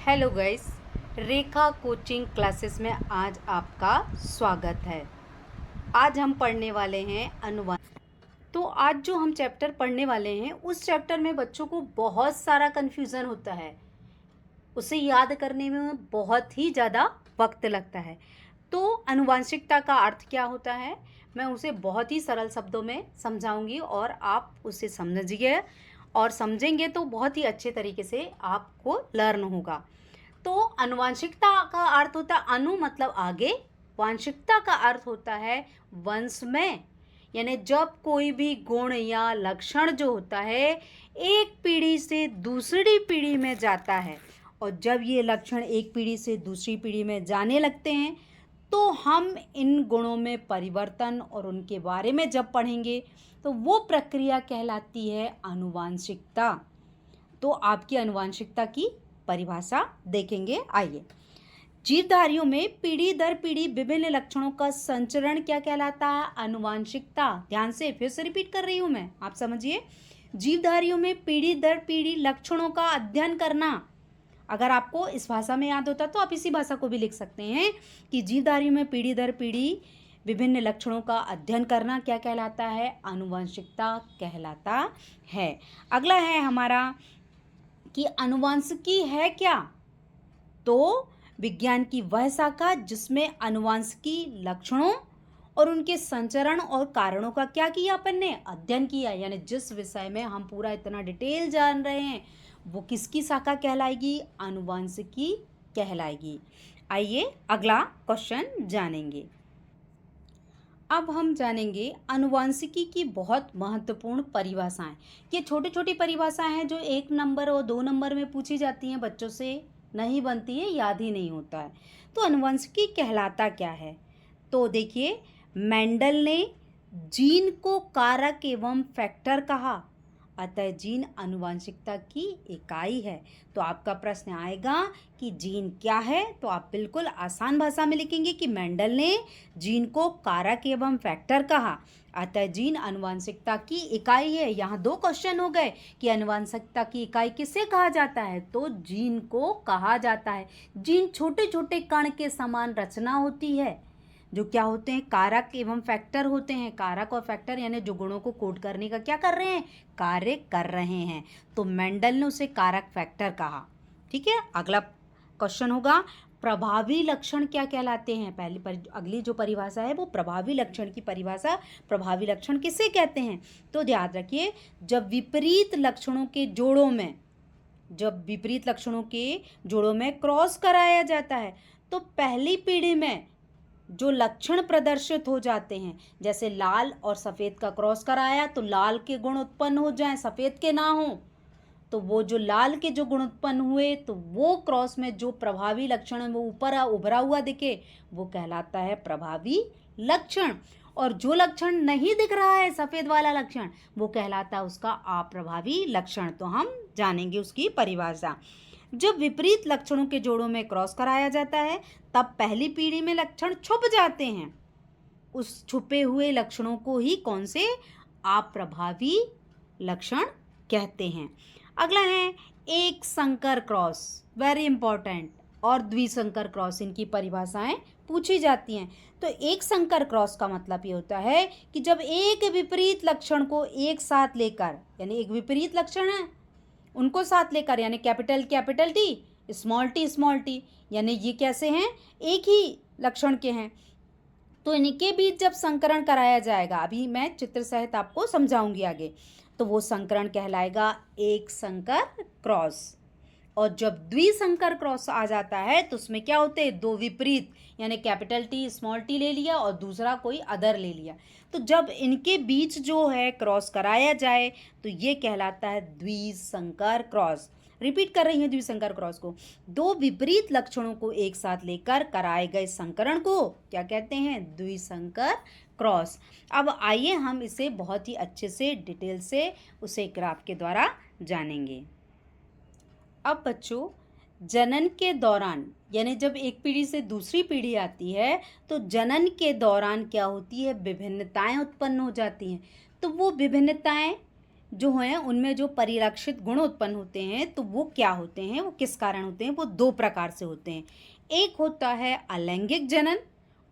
Hello guys, रेखा coaching classes में आज आपका स्वागत है। आज हम पढ़ने वाले हैं अनुवाद। तो आज जो हम चैप्टर पढ़ने वाले हैं उस चैप्टर में बच्चों को बहुत सारा कन्फ्यूज़न होता है, उसे याद करने में बहुत ही ज़्यादा वक्त लगता है। तो आनुवंशिकता का अर्थ क्या होता है, मैं उसे बहुत ही सरल शब्दों में समझाऊंगी और आप उसे समझिए और समझेंगे तो बहुत ही अच्छे तरीके से आपको लर्न होगा। तो आनुवंशिकता का अर्थ होता है अनु मतलब आगे, वांशिकता का अर्थ होता है वंश में, यानी जब कोई भी गुण या लक्षण जो होता है एक पीढ़ी से दूसरी पीढ़ी में जाता है और जब ये लक्षण एक पीढ़ी से दूसरी पीढ़ी में जाने लगते हैं तो हम इन गुणों में परिवर्तन और उनके बारे में जब पढ़ेंगे तो वो प्रक्रिया कहलाती है आनुवंशिकता। तो आपकी आनुवंशिकता की परिभाषा देखेंगे। आइए, जीवधारियों में पीढ़ी दर पीढ़ी विभिन्न लक्षणों का संचरण क्या कहलाता है? आनुवंशिकता। ध्यान से फिर से रिपीट कर रही हूं मैं, आप समझिए। जीवधारियों में पीढ़ी दर पीढ़ी लक्षणों का अध्ययन करना। अगर आपको इस भाषा में याद होता तो आप इसी भाषा को भी लिख सकते हैं कि जीवधारियों में पीढ़ी दर पीढ़ी विभिन्न लक्षणों का अध्ययन करना क्या कहलाता है? आनुवंशिकता कहलाता है। अगला है हमारा कि आनुवंशिकी है क्या? तो विज्ञान की वह शाखा जिसमें आनुवंशिकी लक्षणों और उनके संचरण और कारणों का क्या किया अपन ने? अध्ययन किया। यानी जिस विषय में हम पूरा इतना डिटेल जान रहे हैं वो किसकी शाखा कहलाएगी? आनुवंशिकी कहलाएगी। आइए अगला क्वेश्चन जानेंगे। अब हम जानेंगे आनुवंशिकी की बहुत महत्वपूर्ण परिभाषाएं। ये छोटी छोटी परिभाषाएं हैं जो 1 नंबर और 2 नंबर में पूछी जाती हैं, बच्चों से नहीं बनती है, याद ही नहीं होता है। तो आनुवंशिकी कहलाता क्या है? तो देखिए, मेंडल ने जीन को कारक एवं फैक्टर कहा, अतः जीन आनुवंशिकता की इकाई है। तो आपका प्रश्न आएगा कि जीन क्या है? तो आप बिल्कुल आसान भाषा में लिखेंगे कि मेंडल ने जीन को कारक एवं फैक्टर कहा, अतः जीन आनुवंशिकता की इकाई है। यहाँ 2 क्वेश्चन हो गए कि आनुवंशिकता की इकाई किसे कहा जाता है? तो जीन को कहा जाता है। जीन छोटे छोटे कण के समान रचना होती है जो क्या होते हैं? कारक एवं फैक्टर होते हैं। कारक और फैक्टर यानी जो गुणों को कोड करने का क्या कर रहे हैं? कार्य कर रहे हैं। तो मेंडल ने उसे कारक फैक्टर कहा। ठीक है, अगला क्वेश्चन होगा प्रभावी लक्षण क्या कहलाते हैं? अगली जो परिभाषा है वो प्रभावी लक्षण की परिभाषा। प्रभावी लक्षण किसे कहते हैं? तो याद रखिए, जब विपरीत लक्षणों के जोड़ों में क्रॉस कराया जाता है तो पहली पीढ़ी में जो लक्षण प्रदर्शित हो जाते हैं, जैसे लाल और सफ़ेद का क्रॉस कराया तो लाल के गुण उत्पन्न हो जाएं, सफ़ेद के ना हो, तो वो जो लाल के जो गुण उत्पन्न हुए तो वो क्रॉस में जो प्रभावी लक्षण है वो ऊपर उभरा हुआ दिखे, वो कहलाता है प्रभावी लक्षण। और जो लक्षण नहीं दिख रहा है, सफ़ेद वाला लक्षण, वो कहलाता है उसका अप्रभावी लक्षण। तो हम जानेंगे उसकी परिभाषा। जब विपरीत लक्षणों के जोड़ों में क्रॉस कराया जाता है तब पहली पीढ़ी में लक्षण छुप जाते हैं। उस छुपे हुए लक्षणों को ही कौन से? अप्रभावी लक्षण कहते हैं। अगला है एक संकर क्रॉस, वेरी इंपॉर्टेंट, और द्विसंकर क्रॉस, इनकी परिभाषाएं पूछी जाती हैं। तो एक संकर क्रॉस का मतलब ये होता है कि जब एक विपरीत लक्षण को एक साथ लेकर, यानी एक विपरीत लक्षण है उनको साथ लेकर, यानी कैपिटल टी, स्मॉल टी, यानी ये कैसे हैं? एक ही लक्षण के हैं, तो इनके बीच जब संकरण कराया जाएगा, अभी मैं चित्र सहित आपको समझाऊंगी आगे, तो वो संकरण कहलाएगा एक संकर क्रॉस। और जब द्विसंकर क्रॉस आ जाता है तो उसमें क्या होते हैं? 2 विपरीत, यानी कैपिटल टी स्मॉल टी ले लिया और दूसरा कोई अदर ले लिया, तो जब इनके बीच जो है क्रॉस कराया जाए तो ये कहलाता है द्विसंकर क्रॉस। रिपीट कर रही हूँ, द्विसंकर क्रॉस को 2 विपरीत लक्षणों को एक साथ लेकर कराए गए संकरण को क्या कहते हैं? द्विसंकर क्रॉस। अब आइए हम इसे बहुत ही अच्छे से डिटेल से उसे ग्राफ के द्वारा जानेंगे। अब बच्चों, जनन के दौरान, यानी जब एक पीढ़ी से दूसरी पीढ़ी आती है तो जनन के दौरान क्या होती है? विभिन्नताएं उत्पन्न हो जाती हैं। तो वो विभिन्नताएं जो हैं उनमें जो परिलक्षित गुण उत्पन्न होते हैं तो वो क्या होते हैं, वो किस कारण होते हैं, वो दो प्रकार से होते हैं। एक होता है अलैंगिक जनन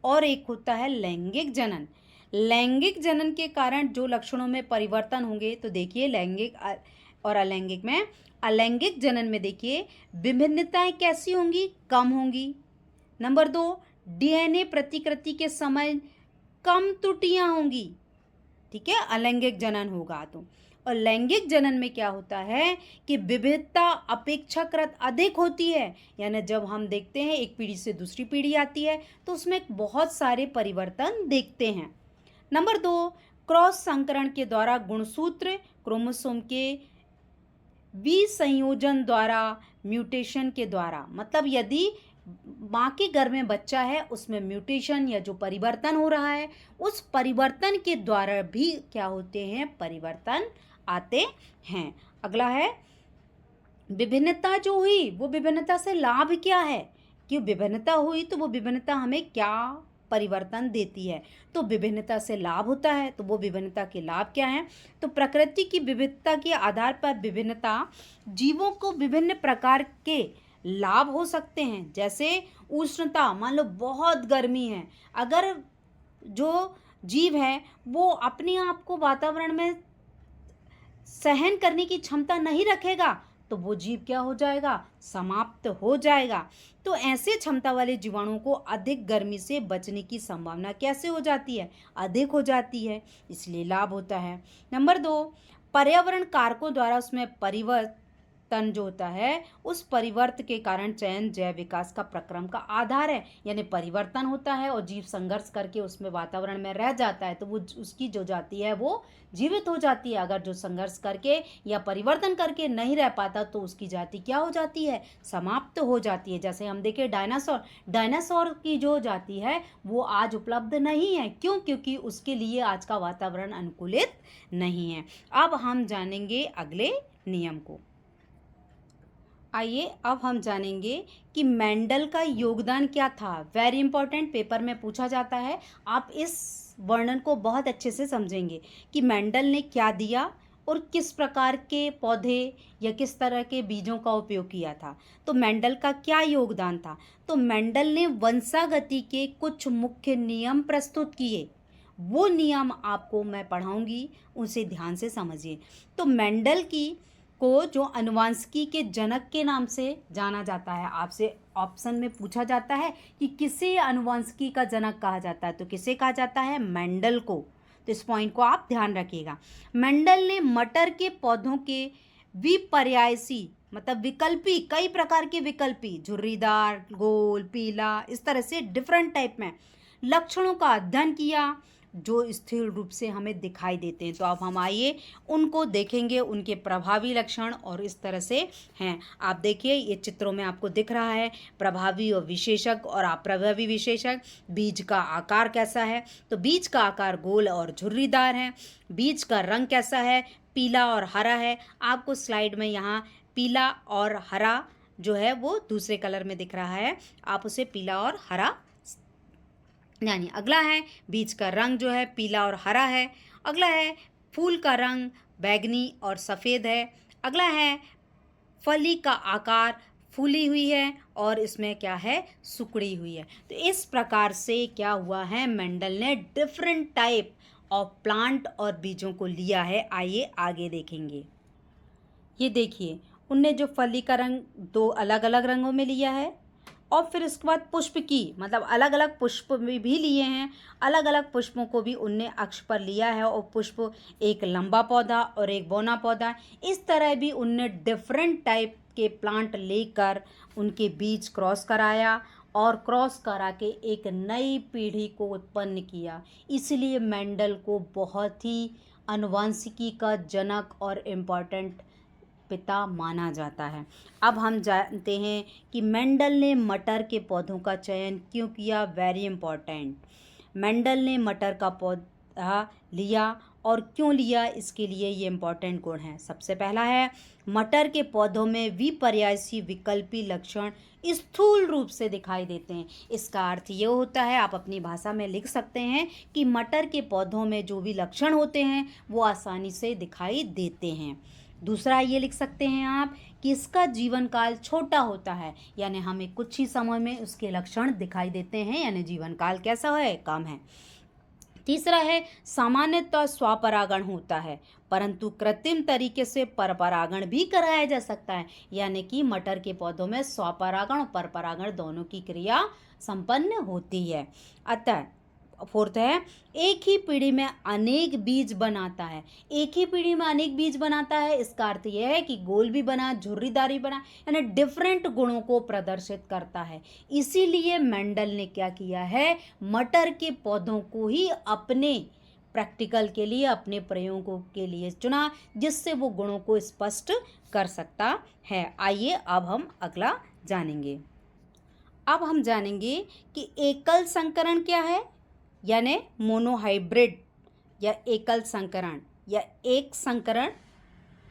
और एक होता है लैंगिक जनन। लैंगिक जनन के कारण जो लक्षणों में परिवर्तन होंगे, तो देखिए लैंगिक और अलैंगिक में, अलैंगिक जनन में देखिए विभिन्नताएं कैसी होंगी, कम होंगी। नंबर 2, डीएनए प्रतिकृति के समय कम त्रुटियां होंगी, ठीक है, अलैंगिक जनन होगा तो। और लैंगिक जनन में क्या होता है कि विविधता अपेक्षाकृत अधिक होती है, यानी जब हम देखते हैं एक पीढ़ी से दूसरी पीढ़ी आती है तो उसमें बहुत सारे परिवर्तन देखते हैं। नंबर 2, क्रॉस संकरण के द्वारा गुणसूत्र क्रोमोसोम के विसंयोजन द्वारा, म्यूटेशन के द्वारा, मतलब यदि माँ के गर्भ में बच्चा है उसमें म्यूटेशन या जो परिवर्तन हो रहा है उस परिवर्तन के द्वारा भी क्या होते हैं, परिवर्तन आते हैं। अगला है विभिन्नता जो हुई वो विभिन्नता से लाभ क्या है, कि विभिन्नता हुई तो वो विभिन्नता हमें क्या परिवर्तन देती है, तो विभिन्नता से लाभ होता है, तो वो विभिन्नता के लाभ क्या हैं, तो प्रकृति की विविधता के आधार पर विभिन्नता जीवों को विभिन्न प्रकार के लाभ हो सकते हैं। जैसे उष्णता, मान लो बहुत गर्मी है, अगर जो जीव है वो अपने आप को वातावरण में सहन करने की क्षमता नहीं रखेगा तो वो जीव क्या हो जाएगा, समाप्त हो जाएगा। तो ऐसे क्षमता वाले जीवाणुओं को अधिक गर्मी से बचने की संभावना कैसे हो जाती है, अधिक हो जाती है, इसलिए लाभ होता है। नंबर 2, पर्यावरण कारकों द्वारा उसमें परिवर्तन जो होता है उस परिवर्तन के कारण चयन जैव विकास का प्रक्रम का आधार है, यानी परिवर्तन होता है और जीव संघर्ष करके उसमें वातावरण में रह जाता है तो वो उसकी जो जाति है वो जीवित हो जाती है। अगर जो संघर्ष करके या परिवर्तन करके नहीं रह पाता तो उसकी जाति क्या हो जाती है, समाप्त हो जाती है। जैसे हम देखें डायनासोर, डायनासोर की जो जाति है वो आज उपलब्ध नहीं है, क्यों, क्योंकि उसके लिए आज का वातावरण अनुकूलित नहीं है। अब हम जानेंगे अगले नियम को। आइए अब हम जानेंगे कि मेंडल का योगदान क्या था। वेरी इंपॉर्टेंट, पेपर में पूछा जाता है, आप इस वर्णन को बहुत अच्छे से समझेंगे कि मेंडल ने क्या दिया और किस प्रकार के पौधे या किस तरह के बीजों का उपयोग किया था। तो मेंडल का क्या योगदान था, तो मेंडल ने वंशागति के कुछ मुख्य नियम प्रस्तुत किए, वो नियम आपको मैं पढ़ाऊंगी, उसे ध्यान से समझिए। तो मेंडल की को जो अनुवांशिकी के जनक के नाम से जाना जाता है, आपसे ऑप्शन में पूछा जाता है कि किसे अनुवांशिकी का जनक कहा जाता है, तो किसे कहा जाता है, मेंडल को। तो इस पॉइंट को आप ध्यान रखिएगा। मेंडल ने मटर के पौधों के विपर्यायसी, मतलब विकल्पी, कई प्रकार के विकल्पी, झुर्रीदार, गोल, पीला, इस तरह से डिफरेंट टाइप में लक्षणों का अध्ययन किया जो स्थिर रूप से हमें दिखाई देते हैं। तो अब हम आइए उनको देखेंगे, उनके प्रभावी लक्षण और इस तरह से हैं। आप देखिए ये चित्रों में आपको दिख रहा है प्रभावी और विशेषक और अप्रभावी विशेषक। बीज का आकार कैसा है, तो बीज का आकार गोल और झुर्रीदार है। बीज का रंग कैसा है, पीला और हरा है। आपको स्लाइड में यहाँ पीला और हरा जो है वो दूसरे कलर में दिख रहा है, आप उसे पीला और हरा यानी अगला है बीज का रंग जो है पीला और हरा है। अगला है फूल का रंग बैंगनी और सफ़ेद है। अगला है फली का आकार फूली हुई है और इसमें क्या है, सुकड़ी हुई है। तो इस प्रकार से क्या हुआ है, मेंडल ने डिफरेंट टाइप ऑफ प्लांट और बीजों को लिया है। आइए आगे देखेंगे। ये देखिए उनने जो फली का रंग दो अलग अलग रंगों में लिया है और फिर इसके बाद पुष्प की, मतलब अलग अलग पुष्प भी लिए हैं, अलग अलग पुष्पों को भी उनने अक्ष पर लिया है और पुष्प एक लंबा पौधा और एक बौना पौधा, इस तरह भी उनने डिफरेंट टाइप के प्लांट लेकर उनके बीज क्रॉस कराया और क्रॉस करा के एक नई पीढ़ी को उत्पन्न किया। इसलिए मेंडल को बहुत ही आनुवंशिकी का जनक और इम्पॉर्टेंट पिता माना जाता है। अब हम जानते हैं कि मेंडल ने मटर के पौधों का चयन क्यों किया। वेरी इम्पॉर्टेंट, मेंडल ने मटर का पौधा लिया और क्यों लिया, इसके लिए ये इम्पॉर्टेंट गुण हैं। सबसे पहला है, मटर के पौधों में विपर्यायी विकल्पी लक्षण स्थूल रूप से दिखाई देते हैं। इसका अर्थ ये होता है, आप अपनी भाषा में लिख सकते हैं कि मटर के पौधों में जो भी लक्षण होते हैं वो आसानी से दिखाई देते हैं। दूसरा ये लिख सकते हैं आप कि इसका जीवन काल छोटा होता है, यानी हमें कुछ ही समय में उसके लक्षण दिखाई देते हैं, यानी जीवन काल कैसा है, कम है। तीसरा है, सामान्यतः स्वपरागण होता है, परंतु कृत्रिम तरीके से परपरागण भी कराया जा सकता है, यानी कि मटर के पौधों में स्वपरागण और परपरागण दोनों की क्रिया संपन्न होती है। अतः फोर्थ है, एक ही पीढ़ी में अनेक बीज बनाता है। एक ही पीढ़ी में अनेक बीज बनाता है, इसका अर्थ यह है कि गोल भी बना, झुर्रीदार भी बना, यानी डिफरेंट गुणों को प्रदर्शित करता है। इसीलिए मेंडल ने क्या किया है, मटर के पौधों को ही अपने प्रैक्टिकल के लिए, अपने प्रयोगों के लिए चुना, जिससे वो गुणों को स्पष्ट कर सकता है। आइए अब हम अगला जानेंगे। अब हम जानेंगे कि एकल संकरण क्या है, यानी मोनोहाइब्रिड या एकल संकरण या एक संकरण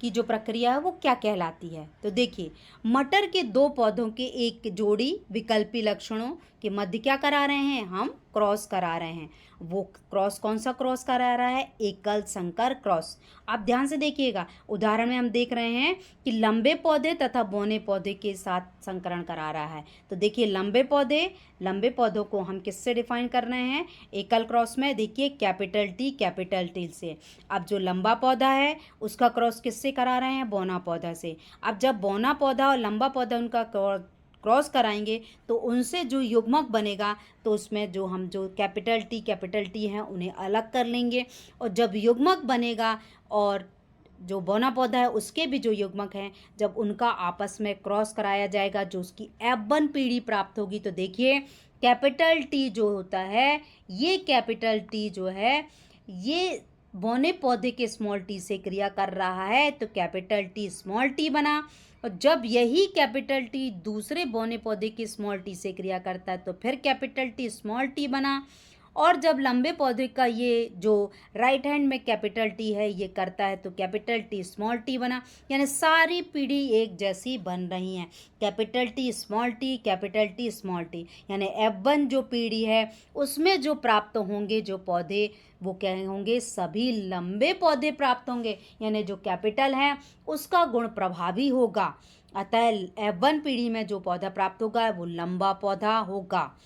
की जो प्रक्रिया है वो क्या कहलाती है। तो देखिए, मटर के दो पौधों के एक जोड़ी विकल्पी लक्षणों के मध्य क्या करा रहे हैं, हम क्रॉस करा रहे हैं। वो क्रॉस कौन सा क्रॉस करा रहा है, एकल संकर क्रॉस। आप ध्यान से देखिएगा, उदाहरण में हम देख रहे हैं कि लंबे पौधे तथा बौने पौधे के साथ संकरण करा रहा है। तो देखिए, लंबे पौधों को हम किससे डिफाइन कर रहे हैं, एकल क्रॉस में। देखिए, कैपिटल टी से। अब जो लंबा पौधा है उसका क्रॉस किससे करा रहे हैं, बौना पौधा से। अब जब बौना पौधा और लंबा पौधा उनका क्रॉस कराएंगे तो उनसे जो युग्मक बनेगा, तो उसमें जो कैपिटल टी हैं उन्हें अलग कर लेंगे, और जब युग्मक बनेगा और जो बौना पौधा है उसके भी जो युग्मक हैं, जब उनका आपस में क्रॉस कराया जाएगा, जो उसकी F1 पीढ़ी प्राप्त होगी। तो देखिए, कैपिटल टी जो होता है, ये कैपिटल टी जो है ये बौने पौधे के स्मॉल टी से क्रिया कर रहा है, तो कैपिटल टी स्मॉल टी बना। और जब यही कैपिटल टी दूसरे बौने पौधे के स्मॉल टी से क्रिया करता है तो फिर कैपिटल टी स्मॉल टी बना। और जब लंबे पौधे का ये जो राइट हैंड में कैपिटल टी है ये करता है तो कैपिटल टी स्मॉल टी बना, यानी सारी पीढ़ी एक जैसी बन रही हैं। Capital T small T, capital T small T, यानी F1 जो पीढ़ी है उसमें जो प्राप्त होंगे जो पौधे, वो क्या होंगे, सभी लंबे पौधे प्राप्त होंगे, यानी जो कैपिटल है उसका गुण प्रभावी होगा। अतः F1 पीढ़ी में जो पौधा प्राप्त होगा वो लंबा पौधा होगा।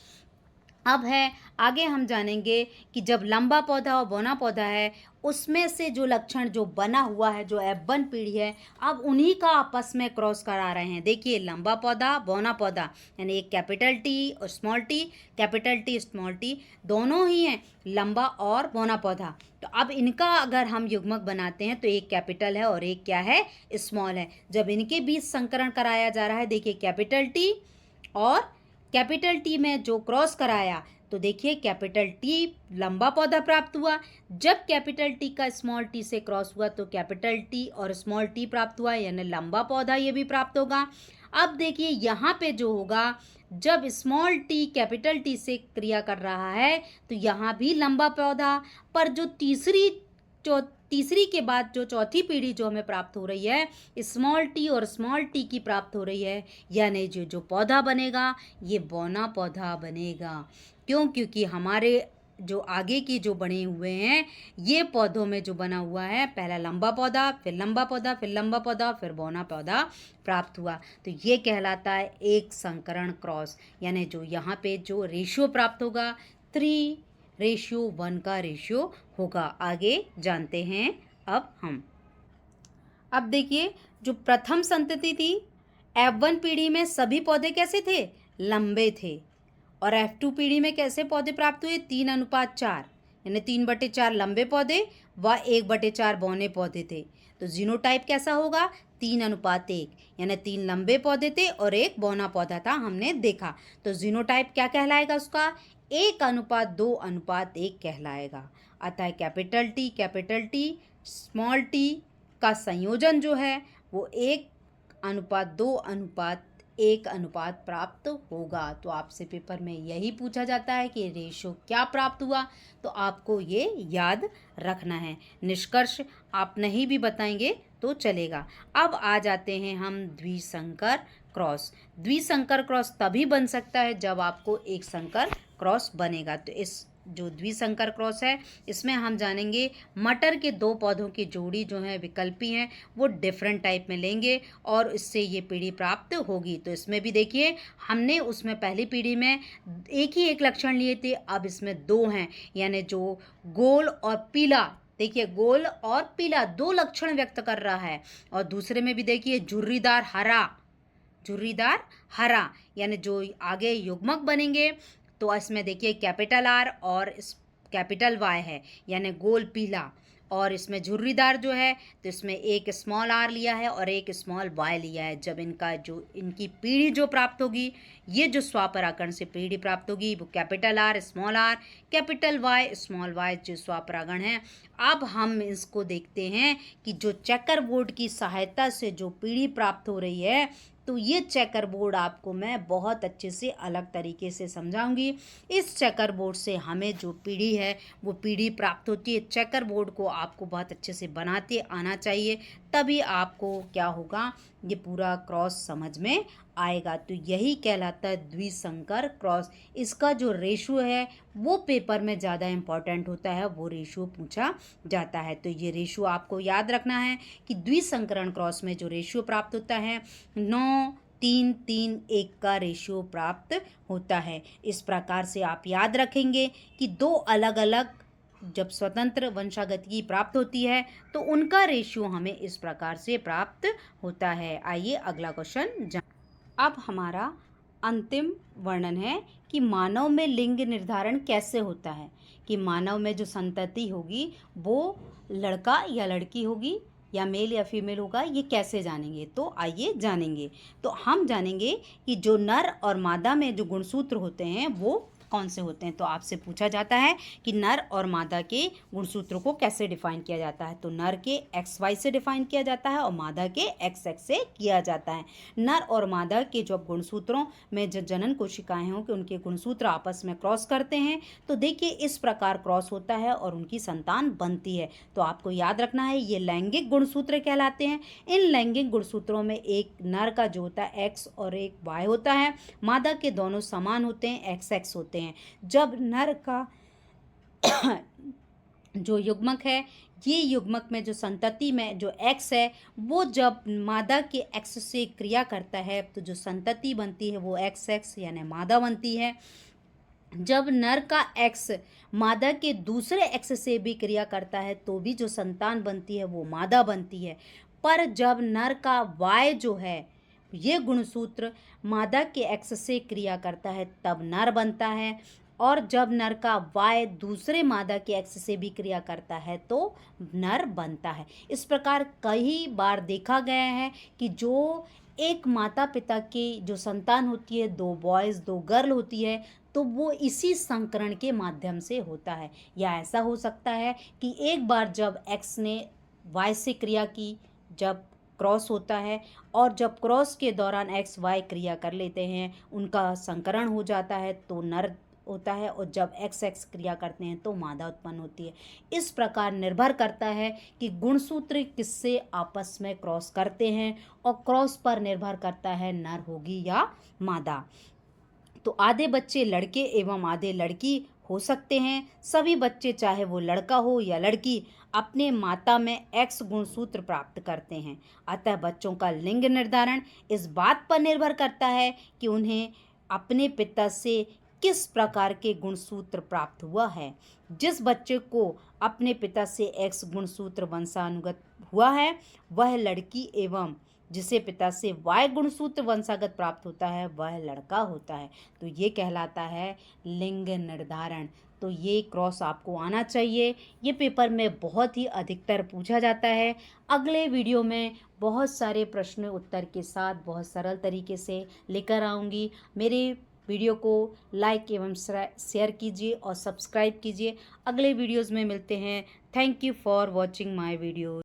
अब है आगे हम जानेंगे कि जब लंबा पौधा और बौना पौधा है उसमें से जो लक्षण जो बना हुआ है, जो F1 पीढ़ी है, अब उन्हीं का आपस में क्रॉस करा रहे हैं। देखिए, लंबा पौधा, बौना पौधा, यानी एक कैपिटल टी और small T, capital T small T दोनों ही हैं, लंबा और बौना पौधा। तो अब इनका अगर हम युग्मक बनाते हैं तो एक कैपिटल है और एक क्या है, स्मॉल है। जब इनके बीच संकरण कराया जा रहा है, देखिए कैपिटल टी और कैपिटल टी में जो क्रॉस कराया, तो देखिए कैपिटल टी लंबा पौधा प्राप्त हुआ। जब कैपिटल टी का स्मॉल टी से क्रॉस हुआ तो कैपिटल टी और स्मॉल टी प्राप्त हुआ, यानी लंबा पौधा ये भी प्राप्त होगा। अब देखिए यहाँ पे जो होगा, जब स्मॉल टी कैपिटल टी से क्रिया कर रहा है तो यहाँ भी लंबा पौधा, पर जो तीसरी के बाद जो चौथी पीढ़ी जो हमें प्राप्त हो रही है, स्मॉल टी और स्मॉल टी की प्राप्त हो रही है, यानी जो पौधा बनेगा ये बौना पौधा बनेगा। क्यों, क्योंकि हमारे जो आगे की जो बने हुए हैं ये पौधों में जो बना हुआ है, पहला लंबा पौधा, फिर लंबा पौधा, फिर लंबा पौधा, फिर बौना पौधा प्राप्त हुआ। तो ये कहलाता है एक संकरण क्रॉस, यानी जो यहाँ पे जो रेशियो प्राप्त होगा 3:1 का रेशियो होगा। आगे जानते हैं अब देखिए, जो प्रथम संतति थी, F1 पीढ़ी में सभी पौधे कैसे थे, लंबे थे, और F2 पीढ़ी में कैसे पौधे प्राप्त हुए, 3:4, यानी 3/4 लंबे पौधे व 1/4 बौने पौधे थे। तो जीनोटाइप कैसा होगा, 3:1, यानी 3 लंबे पौधे थे और 1 बौना पौधा था, हमने देखा। तो जीनोटाइप क्या कहलाएगा उसका, 1:2:1 कहलाएगा। अतः कैपिटल टी स्मॉल टी का संयोजन जो है वो 1:2:1 1 अनुपात प्राप्त होगा। तो आपसे पेपर में यही पूछा जाता है कि रेशो क्या प्राप्त हुआ, तो आपको ये याद रखना है। निष्कर्ष आप नहीं भी बताएंगे तो चलेगा। अब आ जाते हैं हम द्विसंकर क्रॉस। द्विसंकर क्रॉस तभी बन सकता है जब आपको एक संकर क्रॉस बनेगा। तो इस जो द्विसंकर क्रॉस है इसमें हम जानेंगे मटर के 2 पौधों की जोड़ी जो है विकल्पी हैं वो डिफरेंट टाइप में लेंगे और इससे ये पीढ़ी प्राप्त होगी। तो इसमें भी देखिए हमने उसमें पहली पीढ़ी में एक लक्षण लिए थे, अब इसमें 2 हैं, यानी जो गोल और पीला, देखिए गोल और पीला 2 लक्षण व्यक्त कर रहा है। और दूसरे में भी देखिए झुर्रीदार हरा, यानी जो आगे युग्मक बनेंगे तो इसमें देखिए कैपिटल आर और इस कैपिटल वाई है, यानी गोल पीला। और इसमें झुर्रीदार जो है तो इसमें एक स्मॉल आर लिया है और एक स्मॉल वाई लिया है। जब इनकी पीढ़ी जो प्राप्त होगी, ये जो स्वपरागण से पीढ़ी प्राप्त होगी वो capital R, capital Y, small Y जो स्वपरागण है। अब हम इसको देखते हैं कि जो चेकर बोर्ड की सहायता से जो पीढ़ी प्राप्त हो रही है, तो ये चेकर बोर्ड आपको मैं बहुत अच्छे से अलग तरीके से समझाऊंगी। इस चेकर बोर्ड से हमें जो पीढ़ी है वो पीढ़ी प्राप्त होती है। चेकर बोर्ड को आपको बहुत अच्छे से बनाते आना चाहिए, तभी आपको क्या होगा, ये पूरा क्रॉस समझ में आएगा। तो यही कहलाता है द्विसंकर क्रॉस। इसका जो रेशो है वो पेपर में ज़्यादा इम्पॉर्टेंट होता है, वो रेशो पूछा जाता है। तो ये रेशो आपको याद रखना है कि द्विसंकरण क्रॉस में जो रेशो प्राप्त होता है 9:3:3:1 का रेशियो प्राप्त होता है। इस प्रकार से आप याद रखेंगे कि 2 अलग अलग जब स्वतंत्र वंशागत की प्राप्त होती है तो उनका रेशियो हमें इस प्रकार से प्राप्त होता है। आइए अगला क्वेश्चन। अब हमारा अंतिम वर्णन है कि मानव में लिंग निर्धारण कैसे होता है, कि मानव में जो संतति होगी वो लड़का या लड़की होगी या मेल या फीमेल होगा, ये कैसे जानेंगे, तो आइए जानेंगे। तो हम जानेंगे कि जो नर और मादा में जो गुणसूत्र होते हैं वो कौन से होते हैं। तो आपसे पूछा जाता है कि नर और मादा के गुणसूत्रों को कैसे डिफाइन किया जाता है। तो नर के XY से डिफाइन किया जाता है और मादा के XX से किया जाता है। नर और मादा के जो गुणसूत्रों में जो जनन कोशिकाएं हों कि उनके गुणसूत्र आपस में क्रॉस करते हैं, तो देखिए इस प्रकार क्रॉस होता है और उनकी संतान बनती है। तो आपको याद रखना है ये लैंगिक गुणसूत्र कहलाते हैं। इन लैंगिक गुणसूत्रों में एक नर का जो होता है X और एक Y होता है, मादा के दोनों समान होते हैं, XX होते हैं। जब नर का जो युग्मक है, ये युग्मक में जो संतति में जो X है वो जब मादा के X से क्रिया करता है तो जो संतति बनती है वो XX यानी मादा बनती है। जब नर का X मादा के दूसरे X से भी क्रिया करता है तो भी जो संतान बनती है वो मादा बनती है। पर जब नर का Y जो है, ये गुणसूत्र मादा के X से क्रिया करता है तब नर बनता है, और जब नर का Y दूसरे मादा के X से भी क्रिया करता है तो नर बनता है। इस प्रकार कई बार देखा गया है कि जो एक माता पिता की जो संतान होती है, 2 बॉयज़ 2 गर्ल होती है, तो वो इसी संकरण के माध्यम से होता है। या ऐसा हो सकता है कि एक बार जब X ने Y से क्रिया की, जब क्रॉस होता है, और जब क्रॉस के दौरान XY क्रिया कर लेते हैं, उनका संकरण हो जाता है तो नर होता है, और जब XX क्रिया करते हैं तो मादा उत्पन्न होती है। इस प्रकार निर्भर करता है कि गुणसूत्र किससे आपस में क्रॉस करते हैं, और क्रॉस पर निर्भर करता है नर होगी या मादा। तो आधे बच्चे लड़के एवं आधे लड़की हो सकते हैं। सभी बच्चे चाहे वो लड़का हो या लड़की अपने माता में X गुणसूत्र प्राप्त करते हैं। अतः बच्चों का लिंग निर्धारण इस बात पर निर्भर करता है कि उन्हें अपने पिता से किस प्रकार के गुणसूत्र प्राप्त हुआ है। जिस बच्चे को अपने पिता से X गुणसूत्र वंशानुगत हुआ है वह लड़की, एवं जिसे पिता से Y गुणसूत्र वंशागत प्राप्त होता है वह लड़का होता है। तो ये कहलाता है लिंग निर्धारण। तो ये क्रॉस आपको आना चाहिए, ये पेपर में बहुत ही अधिकतर पूछा जाता है। अगले वीडियो में बहुत सारे प्रश्न उत्तर के साथ बहुत सरल तरीके से लेकर आऊँगी। मेरे वीडियो को लाइक एवं शेयर कीजिए और सब्सक्राइब कीजिए। अगले वीडियोज़ में मिलते हैं। Thank you for watching my video.